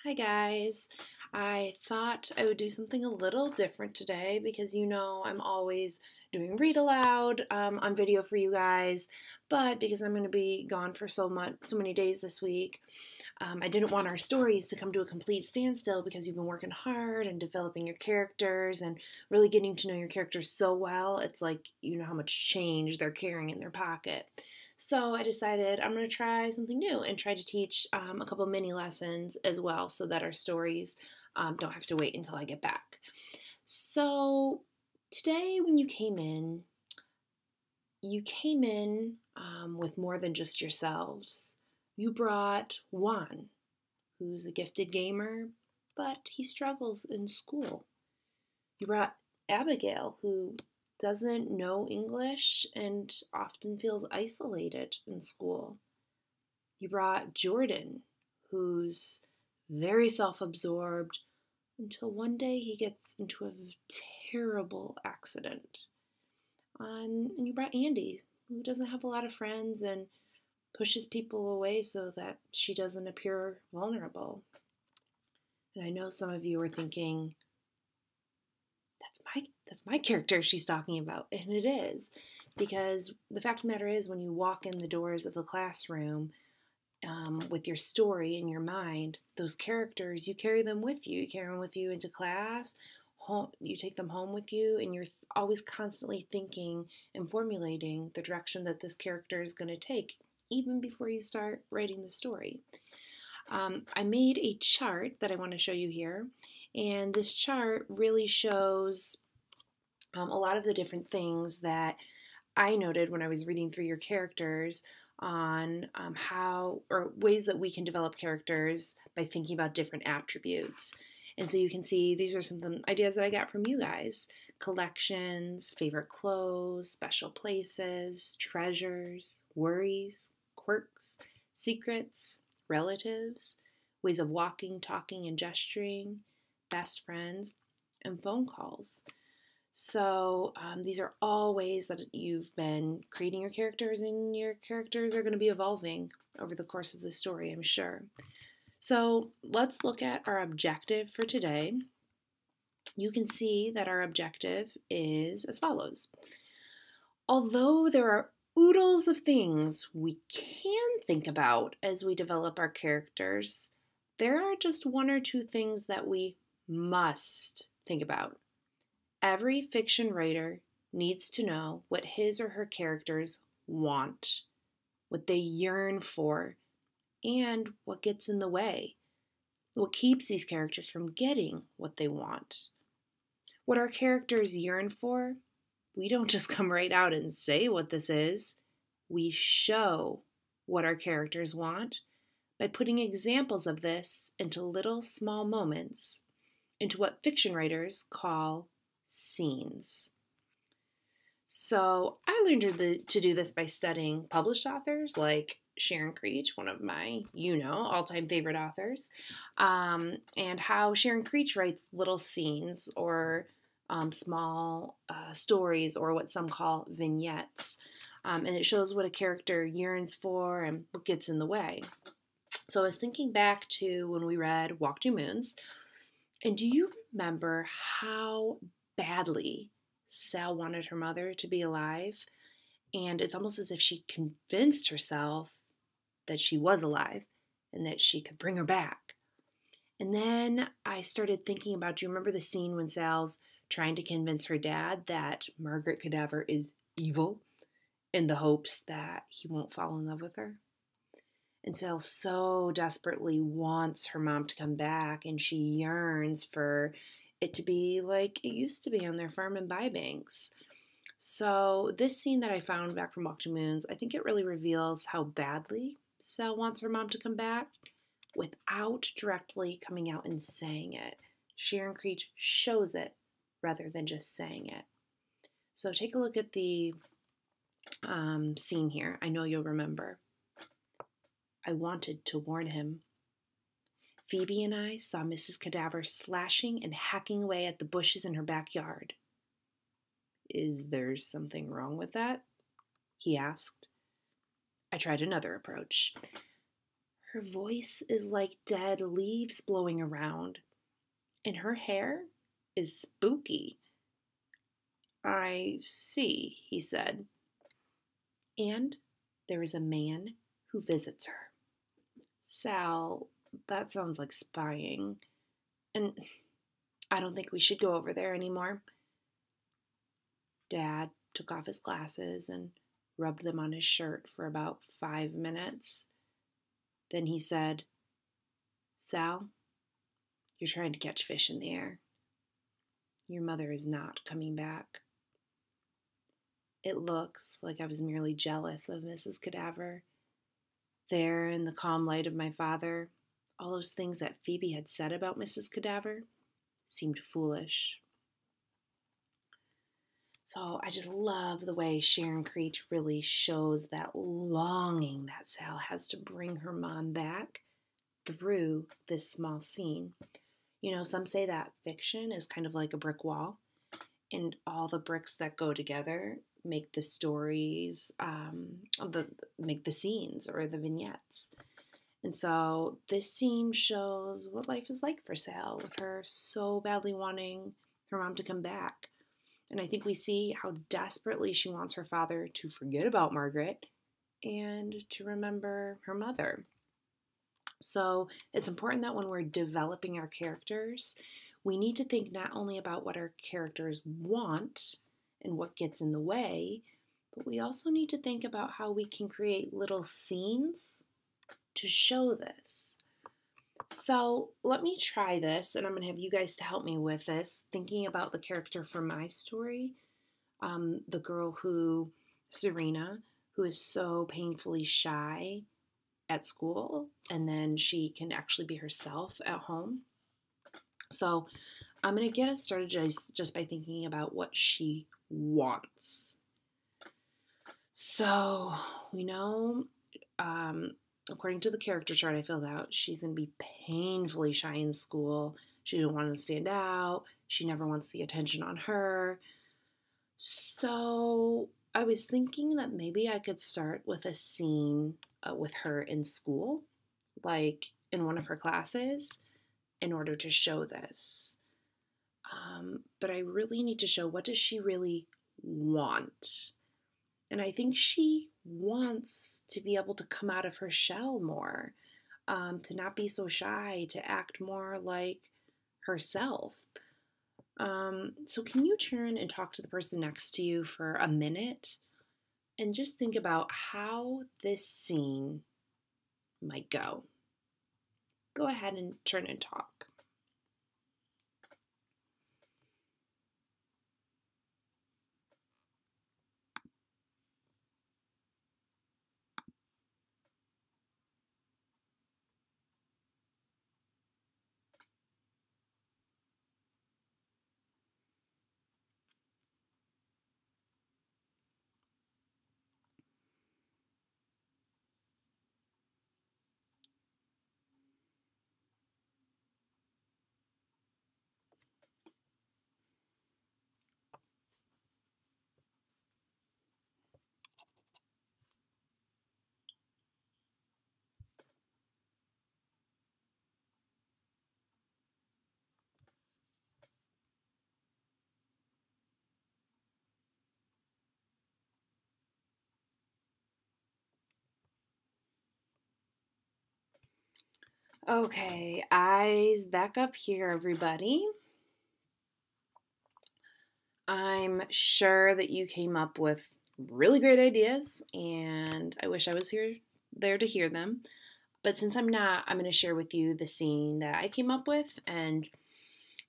Hi guys. I thought I would do something a little different today because I'm always doing read aloud on video for you guys, but because I'm going to be gone for so many days this week, I didn't want our stories to come to a complete standstill because you've been working hard and developing your characters and really getting to know your characters so well. It's like you know how much change they're carrying in their pocket. So I decided I'm going to try something new and try to teach a couple mini lessons as well so that our stories don't have to wait until I get back. So today, when you came in with more than just yourselves. You brought Juan, who's a gifted gamer, but he struggles in school. You brought Abigail, who doesn't know English and often feels isolated in school. You brought Jordan, who's very self absorbed until one day he gets into a terrible accident. And you brought Andy, who doesn't have a lot of friends and pushes people away so that she doesn't appear vulnerable. And I know some of you are thinking, that's my character she's talking about. And it is. Because the fact of the matter is, when you walk in the doors of the classroom, with your story in your mind, those characters, you carry them with you. You carry them with you into class, home, you take them home with you, and you're always constantly thinking and formulating the direction that this character is going to take, even before you start writing the story. I made a chart that I want to show you here, and this chart really shows a lot of the different things that I noted when I was reading through your characters on how or ways that we can develop characters by thinking about different attributes. And so you can see these are some ideas that I got from you guys: collections, favorite clothes, special places, treasures, worries, quirks, secrets, relatives, ways of walking, talking, and gesturing, best friends, and phone calls. So these are all ways that you've been creating your characters, and your characters are going to be evolving over the course of the story, I'm sure. So let's look at our objective for today. You can see that our objective is as follows. Although there are oodles of things we can think about as we develop our characters, there are just one or two things that we must think about. Every fiction writer needs to know what his or her characters want, what they yearn for, and what gets in the way, what keeps these characters from getting what they want. What our characters yearn for, we don't just come right out and say what this is. We show what our characters want by putting examples of this into little small moments, into what fiction writers call scenes. So I learned to do this by studying published authors like Sharon Creech, one of my, all-time favorite authors, and how Sharon Creech writes little scenes or small stories, or what some call vignettes. And it shows what a character yearns for and what gets in the way. So I was thinking back to when we read Walk Two Moons, and do you remember how badly Sal wanted her mother to be alive? And it's almost as if she convinced herself that she was alive and that she could bring her back. And then I started thinking about, do you remember the scene when Sal's trying to convince her dad that Margaret Cadaver is evil in the hopes that he won't fall in love with her? And Sal so desperately wants her mom to come back, and she yearns for it to be like it used to be on their farm in Bybanks. So this scene that I found back from Walk to Moons, I think it really reveals how badly Sal wants her mom to come back without directly coming out and saying it. Sharon Creech shows it rather than just saying it. So take a look at the scene here. I know you'll remember. I wanted to warn him. Phoebe and I saw Mrs. Cadaver slashing and hacking away at the bushes in her backyard. Is there something wrong with that? He asked. I tried another approach. Her voice is like dead leaves blowing around, and her hair is spooky. I see, he said. And there is a man who visits her. Sal, that sounds like spying. And I don't think we should go over there anymore. Dad took off his glasses and rubbed them on his shirt for about 5 minutes. Then he said, Sal, you're trying to catch fish in the air. Your mother is not coming back. It looks like I was merely jealous of Mrs. Cadaver. There, in the calm light of my father, all those things that Phoebe had said about Mrs. Cadaver seemed foolish. So I just love the way Sharon Creech really shows that longing that Sal has to bring her mom back through this small scene. You know, some say that fiction is kind of like a brick wall, and all the bricks that go together make the stories, make the scenes or the vignettes. And so this scene shows what life is like for Sal, with her so badly wanting her mom to come back. And I think we see how desperately she wants her father to forget about Margaret and to remember her mother. So it's important that when we're developing our characters, we need to think not only about what our characters want and what gets in the way, but we also need to think about how we can create little scenes to show this. So let me try this, and I'm going to have you guys to help me with this, thinking about the character from my story, the girl who, Serena, who is so painfully shy at school, and then she can actually be herself at home. So I'm going to get us started just by thinking about what she wants. So we know, according to the character chart I filled out, she's going to be painfully shy in school. She doesn't want to stand out. She never wants the attention on her. So I was thinking that maybe I could start with a scene with her in school, like in one of her classes, in order to show this. But I really need to show, what does she really want? And I think she wants to be able to come out of her shell more, to not be so shy, to act more like herself. So can you turn and talk to the person next to you for a minute and just think about how this scene might go? Go ahead and turn and talk. Okay, eyes back up here, everybody. I'm sure that you came up with really great ideas, and I wish I was there to hear them. But since I'm not, I'm going to share with you the scene that I came up with, and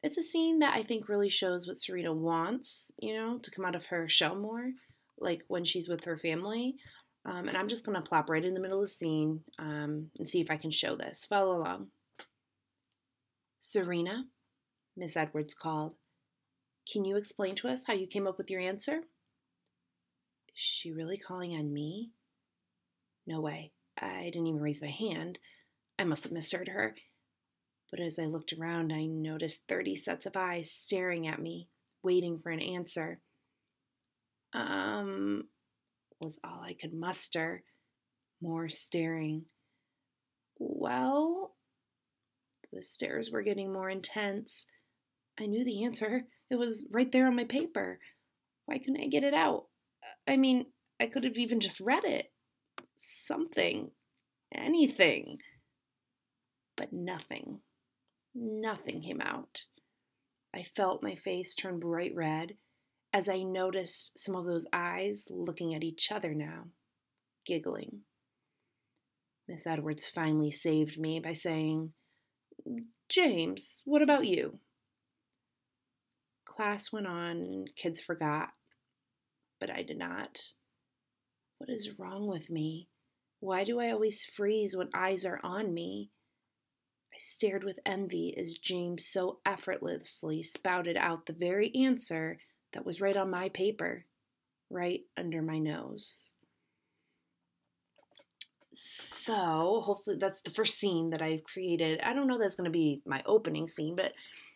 it's a scene that I think really shows what Serena wants, to come out of her shell more, like when she's with her family. And I'm just going to plop right in the middle of the scene and see if I can show this. Follow along. Serena, Miss Edwards called. Can you explain to us how you came up with your answer? Is she really calling on me? No way. I didn't even raise my hand. I must have misheard her. But as I looked around, I noticed 30 sets of eyes staring at me, waiting for an answer. Was all I could muster. More staring. Well, the stares were getting more intense. I knew the answer. It was right there on my paper. Why couldn't I get it out? I mean, I could have even just read it. Something. Anything. But nothing. Nothing came out. I felt my face turn bright red as I noticed some of those eyes looking at each other now, giggling. Miss Edwards finally saved me by saying, "James, what about you?" Class went on and kids forgot, but I did not. What is wrong with me? Why do I always freeze when eyes are on me? I stared with envy as James so effortlessly spouted out the very answer that was right on my paper, right under my nose. So, hopefully, that's the first scene that I've created. I don't know that's going to be my opening scene, but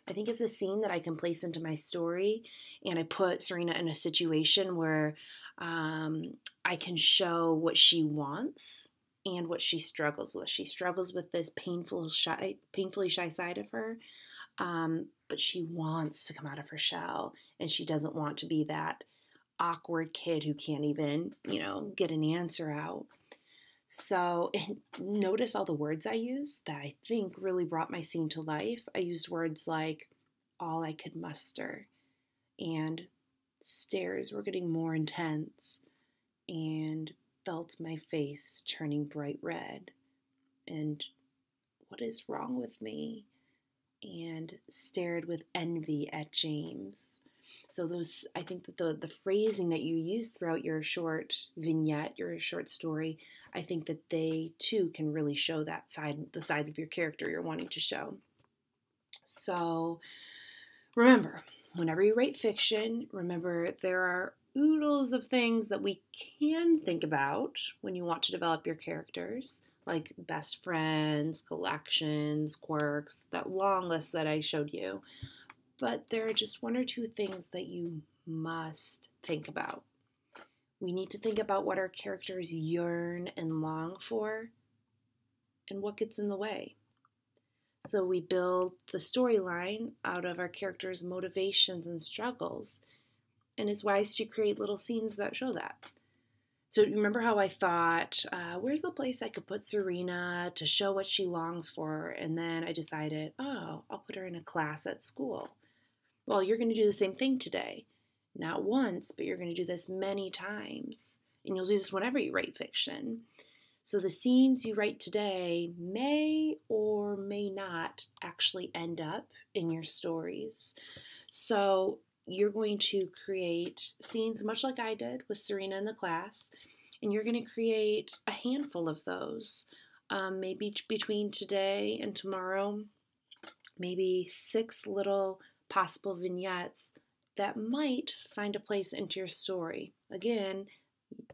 I think it's a scene that I can place into my story. And I put Serena in a situation where I can show what she wants and what she struggles with. She struggles with this painfully shy side of her, but she wants to come out of her shell, and she doesn't want to be that awkward kid who can't even, get an answer out. So, and notice all the words I used that I think really brought my scene to life. I used words like all I could muster, and stares were getting more intense, and felt my face turning bright red, and what is wrong with me? And stared with envy at James. So those, I think that the phrasing that you use throughout your short vignette, your short story, I think that they too can really show that side, the sides of your character you're wanting to show. So remember, whenever you write fiction, remember there are oodles of things that we can think about when you want to develop your characters, like best friends, collections, quirks, that long list that I showed you. But there are just one or two things that you must think about. We need to think about what our characters yearn and long for and what gets in the way. So we build the storyline out of our characters' motivations and struggles, and it's wise to create little scenes that show that. So remember how I thought, where's the place I could put Serena to show what she longs for? And then I decided, oh, I'll put her in a class at school. Well, you're going to do the same thing today. Not once, but you're going to do this many times. And you'll do this whenever you write fiction. So the scenes you write today may or may not actually end up in your stories. So you're going to create scenes much like I did with Serena in the class, and you're going to create a handful of those. Maybe between today and tomorrow, maybe 6 little possible vignettes that might find a place into your story. Again,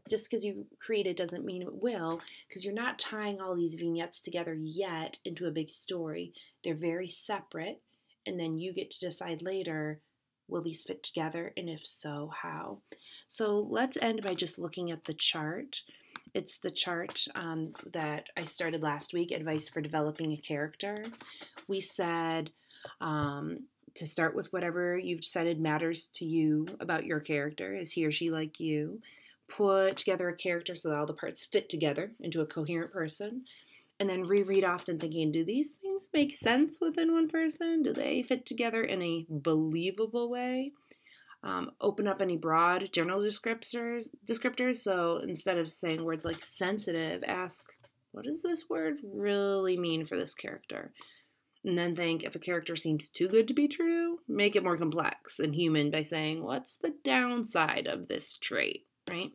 just because you create it doesn't mean it will, because you're not tying all these vignettes together yet into a big story. They're very separate, and then you get to decide later, will these fit together, and if so, how? So let's end by just looking at the chart. It's the chart that I started last week, Advice for Developing a Character. We said to start with whatever you've decided matters to you about your character. Is he or she like you? Put together a character so that all the parts fit together into a coherent person, and then reread often thinking, do these things make sense within one person? Do they fit together in a believable way? Open up any broad general descriptors. So instead of saying words like sensitive, ask, what does this word really mean for this character? And then think, if a character seems too good to be true, make it more complex and human by saying, what's the downside of this trait, right?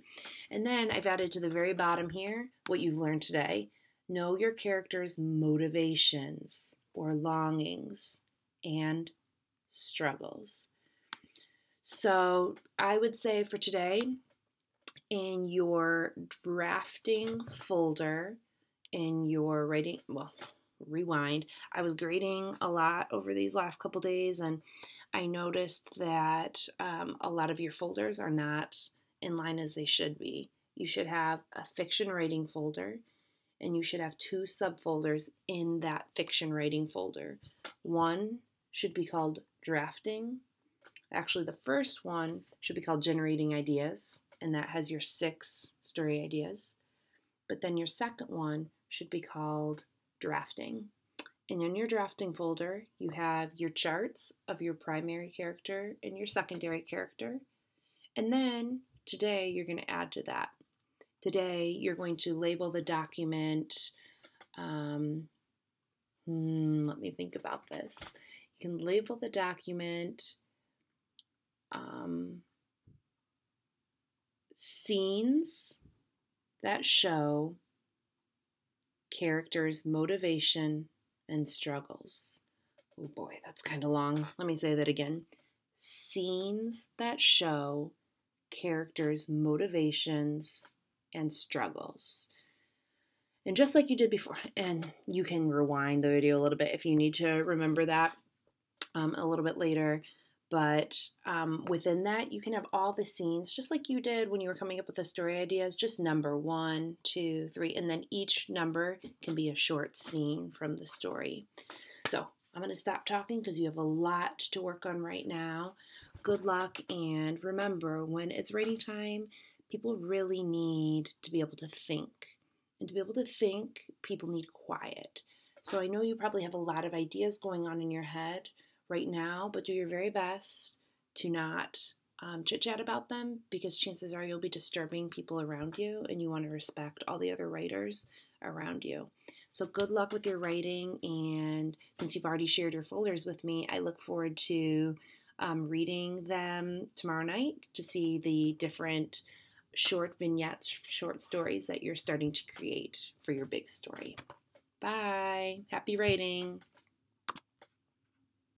And then I've added to the very bottom here what you've learned today. Know your character's motivations or longings and struggles. So I would say for today, in your drafting folder, in your writing, rewind, I was grading a lot over these last couple days, and I noticed that a lot of your folders are not in line as they should be. You should have a fiction writing folder, and you should have 2 subfolders in that fiction writing folder. One should be called drafting. Actually, the first one should be called generating ideas, and that has your 6 story ideas. But then your second one should be called drafting. And in your drafting folder, you have your charts of your primary character and your secondary character. And then today you're going to add to that. Today you're going to label the document. Let me think about this. You can label the document scenes that show characters' motivation and struggles. Oh boy, that's kind of long. Let me say that again. Scenes that show characters' motivations and struggles. And just like you did before, and you can rewind the video a little bit if you need to remember that a little bit later. But within that, you can have all the scenes, just like you did when you were coming up with the story ideas, just number 1, 2, 3, and then each number can be a short scene from the story. So I'm going to stop talking because you have a lot to work on right now. Good luck, and remember, when it's writing time, people really need to be able to think. And to be able to think, people need quiet. So I know you probably have a lot of ideas going on in your head right now, but do your very best to not chit-chat about them, because chances are you'll be disturbing people around you, and you want to respect all the other writers around you. So good luck with your writing, and since you've already shared your folders with me, I look forward to reading them tomorrow night to see the different short vignettes, short stories that you're starting to create for your big story. Bye. Happy writing.